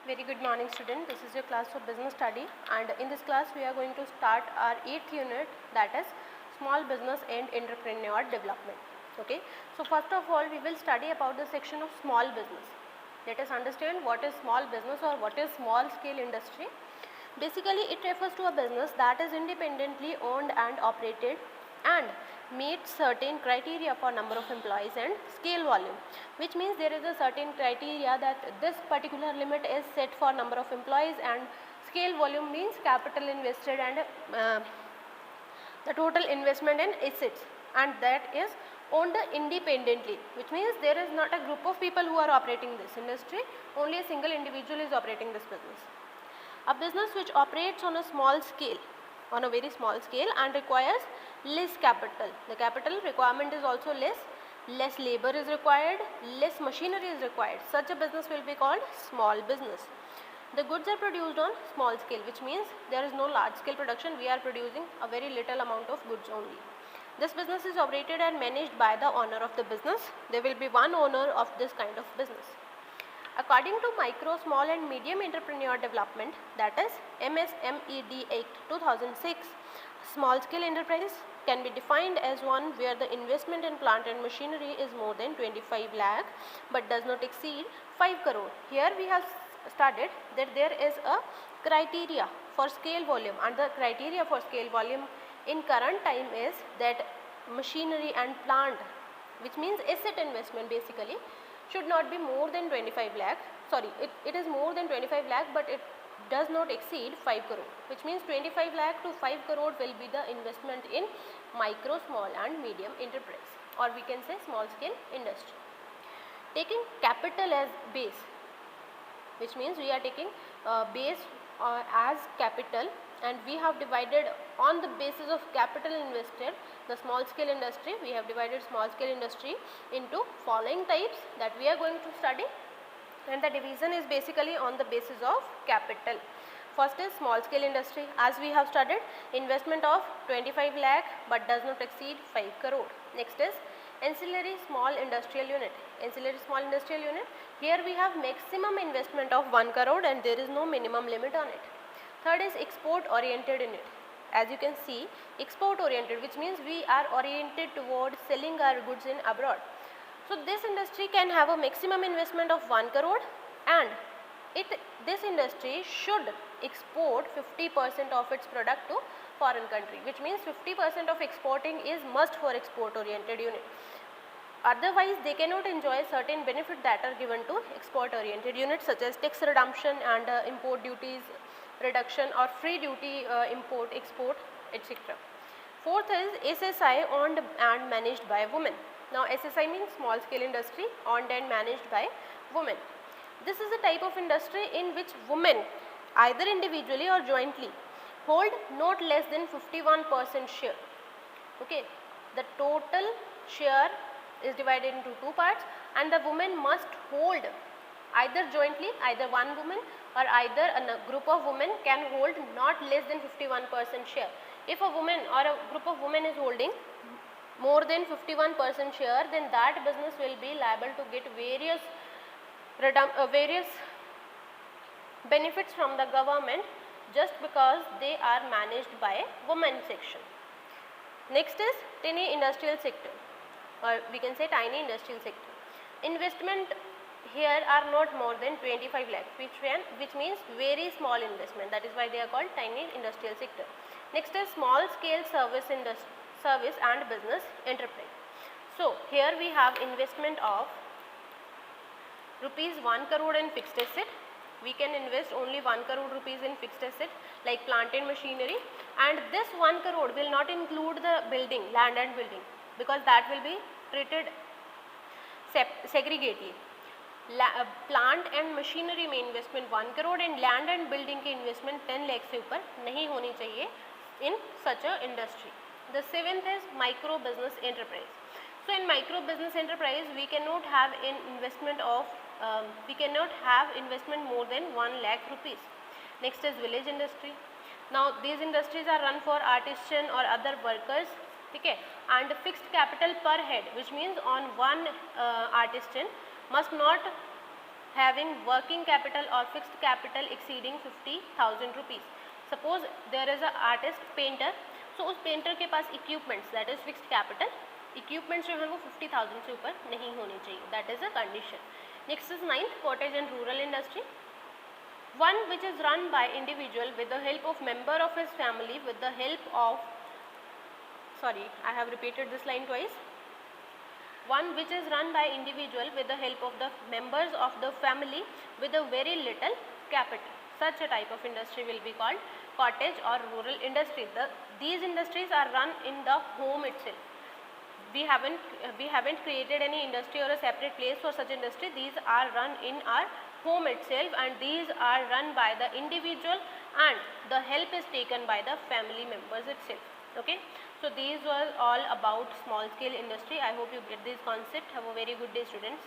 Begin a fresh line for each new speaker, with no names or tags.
Very good morning student, this is your class for business study and in this class we are going to start our 8th unit, that is small business and entrepreneur development. Okay. So first of all we will study about the section of small business. Let us understand what is small business or what is small scale industry. Basically it refers to a business that is independently owned and operated and meets certain criteria for number of employees and scale volume, which means there is a certain criteria that this particular limit is set for number of employees and scale volume means capital invested and the total investment in assets, and that is owned independently, which means there is not a group of people who are operating this industry, only a single individual is operating this business. A business which operates on a small scale, on a very small scale and requires less capital. The capital requirement is also less labor is required, less machinery is required. Such a business will be called small business. The goods are produced on small scale, which means there is no large scale production, we are producing a very little amount of goods only. This business is operated and managed by the owner of the business. There will be one owner of this kind of business. According to Micro, Small and Medium Entrepreneur Development, that is MSMED Act 2006, small scale enterprise can be defined as one where the investment in plant and machinery is more than 25 lakh but does not exceed 5 crore. Here we have studied that there is a criteria for scale volume, and the criteria for scale volume in current time is that machinery and plant, which means asset investment basically, should not be more than 25 lakh, sorry it is more than 25 lakh but it does not exceed 5 crore, which means 25 lakh to 5 crore will be the investment in micro, small and medium enterprise, or we can say small scale industry. Taking capital as base, which means we are taking base as capital, and we have divided on the basis of capital invested the small scale industry. We have divided small scale industry into following types that we are going to study, and the division is basically on the basis of capital. First is small scale industry, as we have studied, investment of 25 lakh but does not exceed 5 crore. Next is ancillary small industrial unit. Ancillary small industrial unit, here we have maximum investment of 1 crore and there is no minimum limit on it. Third is export oriented unit. As you can see, export oriented, which means we are oriented towards selling our goods in abroad. So this industry can have a maximum investment of 1 crore and this industry should export 50% of its product to foreign country, which means 50% of exporting is must for export oriented unit. Otherwise they cannot enjoy certain benefit that are given to export oriented units, such as tax redemption and import duties reduction or free duty import export, etc. Fourth is SSI, owned and managed by women. Now SSI means small scale industry owned and managed by women. This is a type of industry in which women either individually or jointly hold not less than 51% share. Okay, the total share is divided into two parts and the woman must hold either jointly, either one woman or either a group of women can hold not less than 51% share. If a woman or a group of women is holding more than 51% share, then that business will be liable to get various benefits from the government just because they are managed by women section. Next is tiny industrial sector, or we can say tiny industrial sector. Investment here are not more than 25 lakh, which means very small investment, that is why they are called tiny industrial sector. Next is small scale service and business enterprise. So here we have investment of rupees 1 crore in fixed asset. We can invest only 1 crore rupees in fixed asset like plant and machinery, and this 1 crore will not include the building, land and building, because that will be treated segregatedly. Plant and machinery में investment 1 crore and land and building की investment 10 lakh से ऊपर नहीं होनी चाहिए in such a industry. The seventh is micro business enterprise. So in micro business enterprise we cannot have investment more than 1 lakh rupees. Next is village industry. Now these industries are run for artisan or other workers, okay, and fixed capital per head, which means on one artisan must not having working capital or fixed capital exceeding 50,000 rupees. Suppose there is a artist painter, so उस painter के पास equipments that is fixed capital, equipments जो है वो 50,000 से ऊपर नहीं होने चाहिए, that is a condition. Next is 9th, cottage and rural industry. One which is run by individual with the help of member of his family with the help of, sorry, I have repeated this line twice. One which is run by individual with the help of the members of the family with a very little capital. Such a type of industry will be called cottage or rural industry. These industries are run in the home itself. We haven't created any industry or a separate place for such industry. These are run in our home itself, and these are run by the individual, and the help is taken by the family members itself. Okay, so these were all about small scale industry. I hope you get this concept. Have a very good day, students.